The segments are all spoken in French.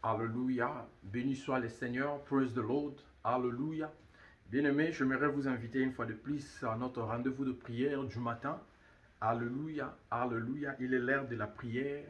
Alléluia. Béni soit le Seigneur. Praise the Lord. Alléluia. Bien-aimés, j'aimerais vous inviter une fois de plus à notre rendez-vous de prière du matin. Alléluia. Alléluia. Il est l'heure de la prière.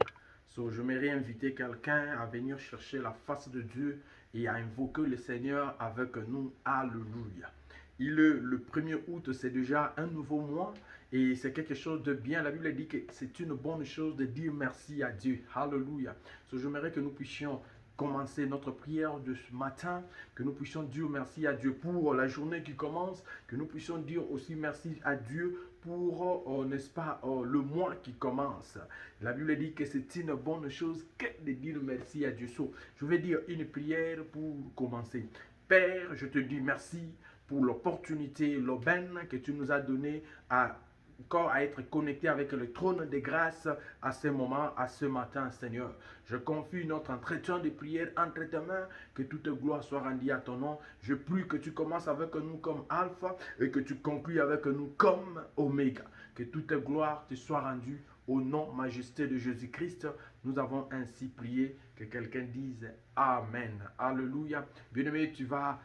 So, j'aimerais inviter quelqu'un à venir chercher la face de Dieu et à invoquer le Seigneur avec nous. Alléluia. Il est le 1er août, c'est déjà un nouveau mois et c'est quelque chose de bien. La Bible dit que c'est une bonne chose de dire merci à Dieu. Alléluia. So, j'aimerais que nous puissions commencer notre prière de ce matin, que nous puissions dire merci à Dieu pour la journée qui commence, que nous puissions dire aussi merci à Dieu pour, n'est-ce pas, le mois qui commence. La Bible dit que c'est une bonne chose que de dire merci à Dieu. So, je vais dire une prière pour commencer. Père, je te dis merci pour l'opportunité, l'aubaine que tu nous as donné à encore à être connecté avec le trône de grâce à ce moment, à ce matin, Seigneur. Je confie notre entretien de prière entre tes mains, que toute gloire soit rendue à ton nom. Je prie que tu commences avec nous comme Alpha et que tu conclues avec nous comme Oméga. Que toute gloire te soit rendue au nom majesté de Jésus-Christ. Nous avons ainsi prié. Que quelqu'un dise Amen. Alléluia. Bien-aimé, tu vas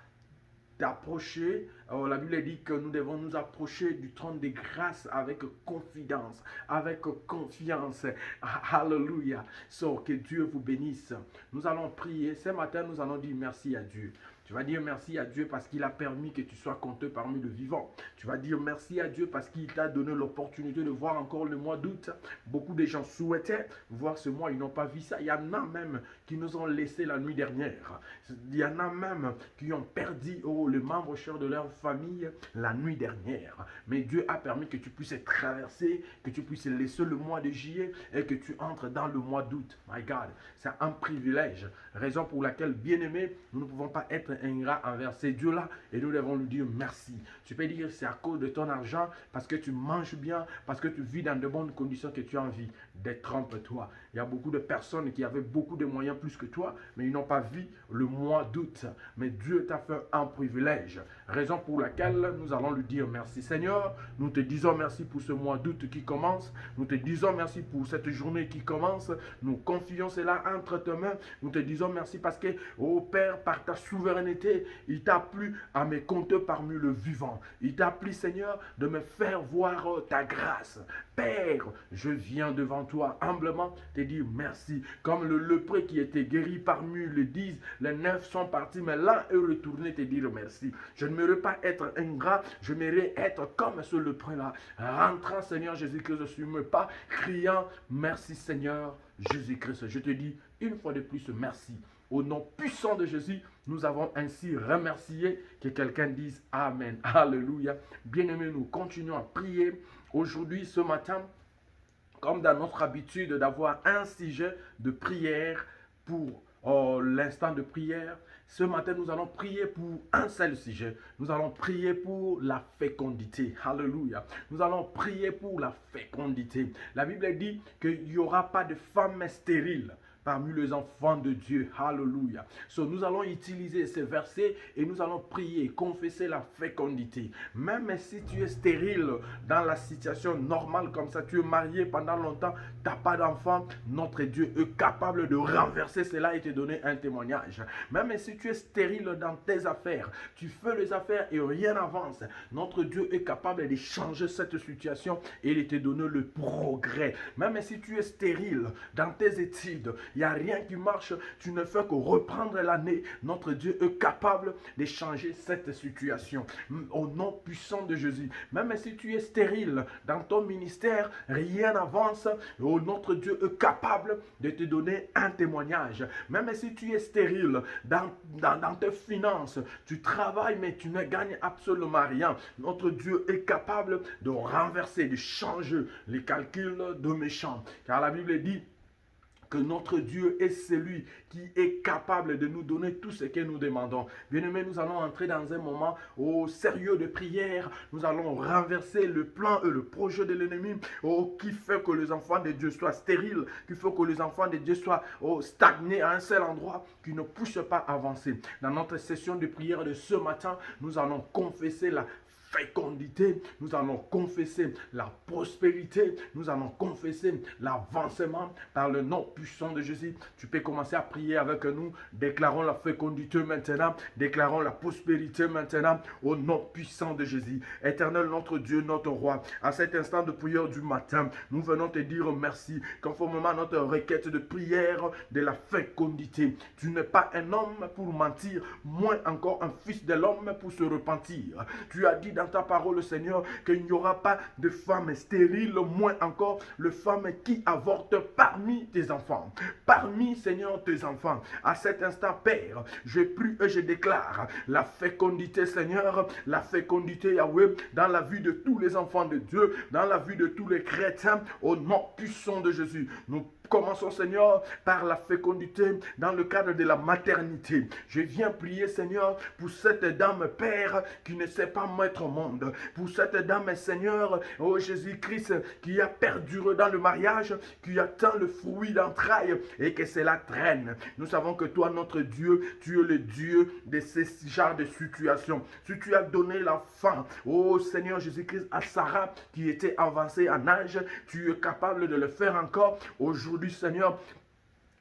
t'approcher. La Bible dit que nous devons nous approcher du trône de grâce avec confidence, avec confiance. Alléluia. So, que Dieu vous bénisse. Nous allons prier. Ce matin, nous allons dire merci à Dieu. Tu vas dire merci à Dieu parce qu'il a permis que tu sois compté parmi les vivants. Tu vas dire merci à Dieu parce qu'il t'a donné l'opportunité de voir encore le mois d'août. Beaucoup de gens souhaitaient voir ce mois, ils n'ont pas vu ça. Il y en a même qui nous ont laissé la nuit dernière. Il y en a même qui ont perdu les membres chers de leur famille la nuit dernière. Mais Dieu a permis que tu puisses traverser, que tu puisses laisser le mois de juillet et que tu entres dans le mois d'août. My God, c'est un privilège. Raison pour laquelle, bien-aimés, nous ne pouvons pas être ingrats envers ces dieux-là et nous devons lui dire merci. Tu peux dire c'est à cause de ton argent, parce que tu manges bien, parce que tu vis dans de bonnes conditions que tu as envie. Détrompe-toi. Il y a beaucoup de personnes qui avaient beaucoup de moyens plus que toi, mais ils n'ont pas vu le mois d'août. Mais Dieu t'a fait un privilège. Raison pour laquelle nous allons lui dire merci. Seigneur, nous te disons merci pour ce mois d'août qui commence. Nous te disons merci pour cette journée qui commence. Nous confions cela entre tes mains. Nous te disons merci parce que, oh Père, par ta souveraineté, il t'a plu à me compter parmi le vivant. Il t'a plu, Seigneur, de me faire voir ta grâce. Père, je viens devant toi humblement te dire merci. Comme le lépreux qui était guéri parmi les 10, les 9 sont partis, mais l'un est retourné te dire merci. Je ne m'aimerais pas être ingrat, je m'aimerais être comme ce lépreux-là. Rentrant, Seigneur Jésus-Christ, sur mes pas, criant merci Seigneur Jésus-Christ. Je te dis une fois de plus merci. Au nom puissant de Jésus, nous avons ainsi remercié. Que quelqu'un dise Amen. Alléluia. Bien-aimés, nous continuons à prier. Aujourd'hui, ce matin, comme dans notre habitude d'avoir un sujet de prière pour l'instant de prière, ce matin, nous allons prier pour un seul sujet. Nous allons prier pour la fécondité. Alléluia. Nous allons prier pour la fécondité. La Bible dit qu'il n'y aura pas de femme stérile parmi les enfants de Dieu. Alléluia. So, nous allons utiliser ces versets et nous allons prier, confesser la fécondité. Même si tu es stérile dans la situation normale comme ça, tu es marié pendant longtemps, tu n'as pas d'enfant, notre Dieu est capable de renverser cela et te donner un témoignage. Même si tu es stérile dans tes affaires, tu fais les affaires et rien n'avance, notre Dieu est capable de changer cette situation et de te donner le progrès. Même si tu es stérile dans tes études, il n'y a rien qui marche, tu ne fais que reprendre l'année. Notre Dieu est capable de changer cette situation. Au nom puissant de Jésus. Même si tu es stérile dans ton ministère, rien n'avance. Notre Dieu est capable de te donner un témoignage. Même si tu es stérile dans tes finances, tu travailles mais tu ne gagnes absolument rien. Notre Dieu est capable de renverser, de changer les calculs de méchants. Car la Bible dit que notre Dieu est celui qui est capable de nous donner tout ce que nous demandons. Bien-aimés, nous allons entrer dans un moment au sérieux de prière. Nous allons renverser le plan et le projet de l'ennemi qui fait que les enfants de Dieu soient stériles, qui fait que les enfants de Dieu soient stagnés à un seul endroit, qui ne puissent pas avancer. Dans notre session de prière de ce matin, nous allons confesser la fécondité, nous allons confesser la prospérité, nous allons confesser l'avancement par le nom puissant de Jésus. Tu peux commencer à prier avec nous. Déclarons la fécondité maintenant, déclarons la prospérité maintenant au nom puissant de Jésus. Éternel notre Dieu, notre roi, à cet instant de prière du matin, nous venons te dire merci, conformément à notre requête de prière de la fécondité. Tu n'es pas un homme pour mentir, moins encore un fils de l'homme pour se repentir. Tu as dit dans ta parole, Seigneur, qu'il n'y aura pas de femme stérile, moins encore le femme qui avorte parmi tes enfants. Parmi, Seigneur, tes enfants. À cet instant, Père, je prie et je déclare la fécondité, Seigneur, la fécondité, Yahweh, dans la vie de tous les enfants de Dieu, dans la vie de tous les chrétiens, au nom puissant de Jésus. Nous commençons, Seigneur, par la fécondité dans le cadre de la maternité. Je viens prier, Seigneur, pour cette dame, Père, qui ne sait pas mettre au monde. Pour cette dame, Seigneur, oh Jésus-Christ, qui a perduré dans le mariage, qui attend le fruit d'entrailles et que cela traîne. Nous savons que toi, notre Dieu, tu es le Dieu de ces genres de situations. Si tu as donné l'enfant, oh Seigneur Jésus-Christ, à Sarah, qui était avancée en âge, tu es capable de le faire encore aujourd'hui, Seigneur,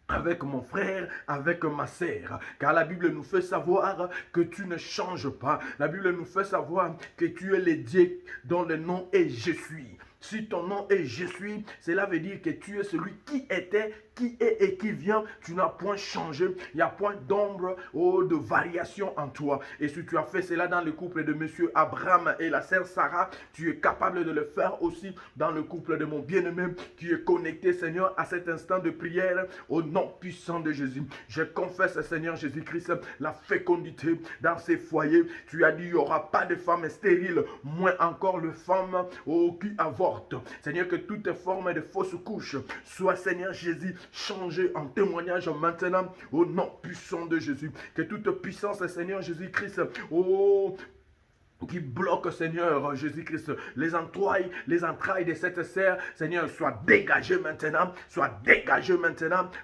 avec mon frère, avec ma sœur. Car la Bible nous fait savoir que tu ne changes pas. La Bible nous fait savoir que tu es le Dieu dont le nom est Je suis. Si ton nom est Je suis, cela veut dire que tu es celui qui était, qui est et qui vient. Tu n'as point changé. Il n'y a point d'ombre ou de variation en toi. Et si tu as fait cela dans le couple de monsieur Abraham et la sœur Sarah, tu es capable de le faire aussi dans le couple de mon bien-aimé qui est connecté, Seigneur, à cet instant de prière au nom puissant de Jésus. Je confesse, Seigneur Jésus-Christ, la fécondité dans ces foyers. Tu as dit, il n'y aura pas de femmes stériles, moins encore le femme qui avortent. Seigneur, que toute forme de fausse couche soit, Seigneur Jésus, changée en témoignage maintenant au nom puissant de Jésus. Que toute puissance, Seigneur Jésus-Christ, qui bloque, Seigneur Jésus-Christ, les entrailles de cette sœur, Seigneur, soient dégagées maintenant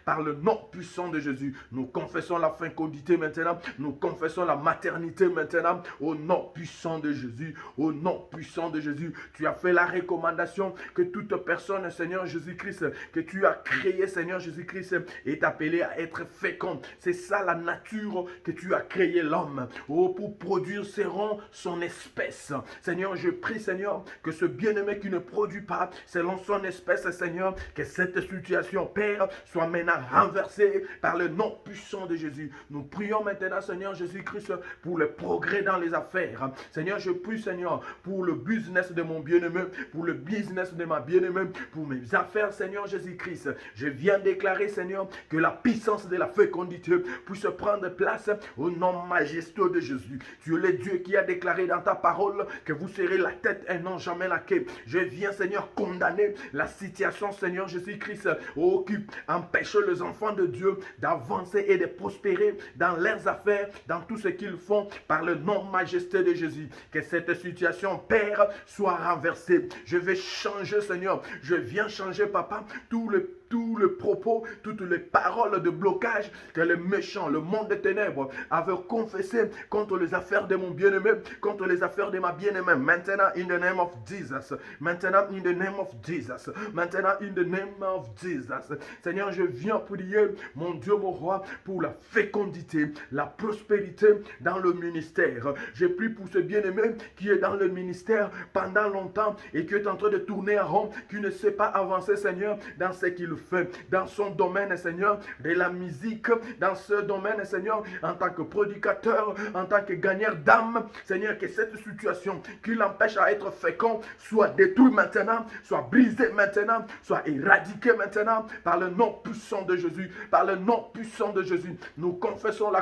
par le nom puissant de Jésus. Nous confessons la fécondité maintenant, nous confessons la maternité maintenant, au nom puissant de Jésus, au nom puissant de Jésus. Tu as fait la recommandation que toute personne, Seigneur Jésus-Christ, que tu as créée, Seigneur Jésus-Christ, est appelée à être féconde. C'est ça la nature que tu as créé l'homme, pour produire son espèce. Seigneur, je prie, Seigneur, que ce bien-aimé qui ne produit pas selon son espèce, Seigneur, que cette situation, Père, soit maintenant renversée par le nom puissant de Jésus. Nous prions maintenant, Seigneur Jésus-Christ, pour le progrès dans les affaires. Seigneur, je prie, Seigneur, pour le business de mon bien-aimé, pour le business de ma bien-aimée, pour mes affaires, Seigneur Jésus-Christ. Je viens déclarer, Seigneur, que la puissance de la fécondité puisse prendre place au nom majestueux de Jésus. Tu es le Dieu qui a déclaré dans ta parole que vous serez la tête et non jamais la queue. Je viens, Seigneur, condamner la situation, Seigneur Jésus-Christ, qui empêche les enfants de Dieu d'avancer et de prospérer dans leurs affaires, dans tout ce qu'ils font, par le nom majesté de Jésus. Que cette situation, Père, soit renversée. Je vais changer, Seigneur. Je viens changer, Papa, tout le propos, toutes les paroles de blocage que les méchants, le monde des ténèbres avaient confessé contre les affaires de mon bien-aimé, contre les affaires de ma bien-aimée. Maintenant, in the name of Jesus. Maintenant, in the name of Jesus. Maintenant, in the name of Jesus. Seigneur, je viens prier, mon Dieu, mon roi, pour la fécondité, la prospérité dans le ministère. Je prie pour ce bien-aimé qui est dans le ministère pendant longtemps et qui est en train de tourner en rond, qui ne sait pas avancer, Seigneur, dans ce qu'il fait, dans son domaine, Seigneur, de la musique, dans ce domaine, Seigneur, en tant que prédicateur, en tant que gagneur d'âme, Seigneur, que cette situation qui l'empêche à être fécond soit détruite maintenant, soit brisée maintenant, soit éradiquée maintenant, par le nom puissant de Jésus, par le nom puissant de Jésus. Nous confessons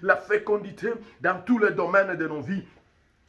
la fécondité dans tous les domaines de nos vies,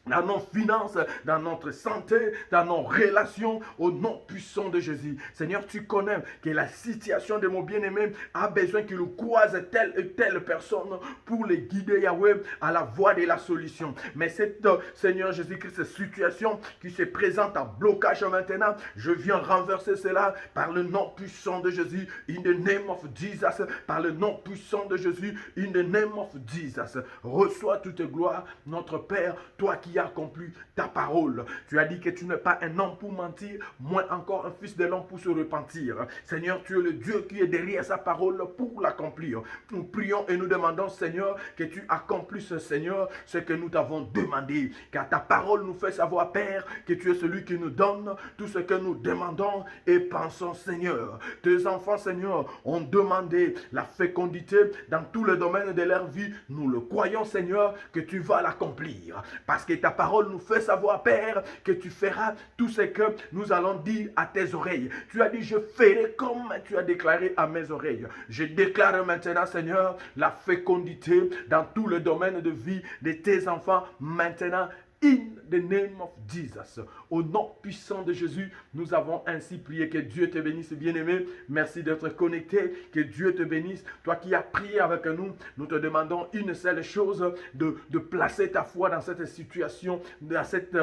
dans nos finances, dans notre santé, dans nos relations, au nom puissant de Jésus. Seigneur, tu connais que la situation de mon bien-aimé a besoin qu'il croise telle et telle personne pour les guider, Yahweh, à la voie de la solution. Mais cette, Seigneur Jésus-Christ, cette situation qui se présente en blocage maintenant, je viens renverser cela par le nom puissant de Jésus, in the name of Jesus, par le nom puissant de Jésus, in the name of Jesus. Reçois toute gloire, notre Père, toi qui qui as accompli ta parole. Tu as dit que tu n'es pas un homme pour mentir, moins encore un fils de l'homme pour se repentir. Seigneur, tu es le Dieu qui est derrière sa parole pour l'accomplir. Nous prions et nous demandons, Seigneur, que tu accomplisses, Seigneur, ce que nous t'avons demandé. Car ta parole nous fait savoir, Père, que tu es celui qui nous donne tout ce que nous demandons et pensons, Seigneur. Tes enfants, Seigneur, ont demandé la fécondité dans tous les domaines de leur vie. Nous le croyons, Seigneur, que tu vas l'accomplir. Parce que ta parole nous fait savoir, Père, que tu feras tout ce que nous allons dire à tes oreilles. Tu as dit, je ferai comme tu as déclaré à mes oreilles. Je déclare maintenant, Seigneur, la fécondité dans tous les domaines de vie de tes enfants maintenant. In the name of Jesus. Au nom puissant de Jésus, nous avons ainsi prié. Que Dieu te bénisse, bien-aimé. Merci d'être connecté. Que Dieu te bénisse. Toi qui as prié avec nous, nous te demandons une seule chose, de placer ta foi dans cette situation, dans cette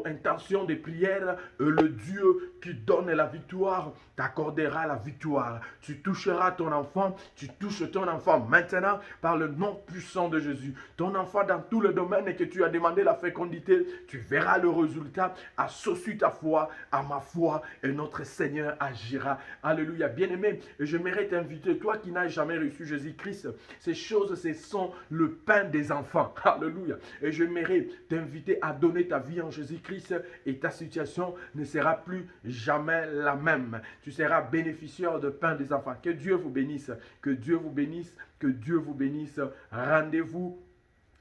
intention de prière. Le Dieu qui donne la victoire t'accordera la victoire. Tu toucheras ton enfant. Tu touches ton enfant maintenant par le nom puissant de Jésus. Ton enfant dans tous les domaines que tu as demandé la fécondité, tu verras le résultat. Associe ta foi à ma foi et notre Seigneur agira. Alléluia. Bien-aimé, j'aimerais t'inviter, toi qui n'as jamais reçu Jésus-Christ, ces choses, ce sont le pain des enfants. Alléluia. Et j'aimerais t'inviter à donner ta vie en Jésus-Christ et ta situation ne sera plus jamais la même. Tu seras bénéficiaire de pain des enfants. Que Dieu vous bénisse. Que Dieu vous bénisse. Que Dieu vous bénisse. Rendez-vous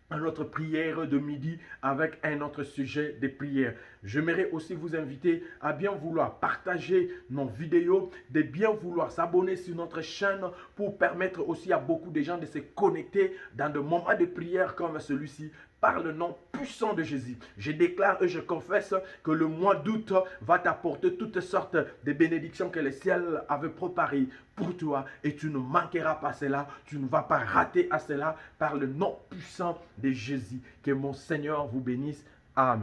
à notre prière de midi avec un autre sujet de prière. J'aimerais aussi vous inviter à bien vouloir partager nos vidéos, de bien vouloir s'abonner sur notre chaîne pour permettre aussi à beaucoup de gens de se connecter dans des moments de prière comme celui-ci par le nom puissant de Jésus. Je déclare et je confesse que le mois d'août va t'apporter toutes sortes de bénédictions que le ciel avait préparées pour toi et tu ne manqueras pas cela, tu ne vas pas rater à cela par le nom puissant de Jésus. Que mon Seigneur vous bénisse. Amen.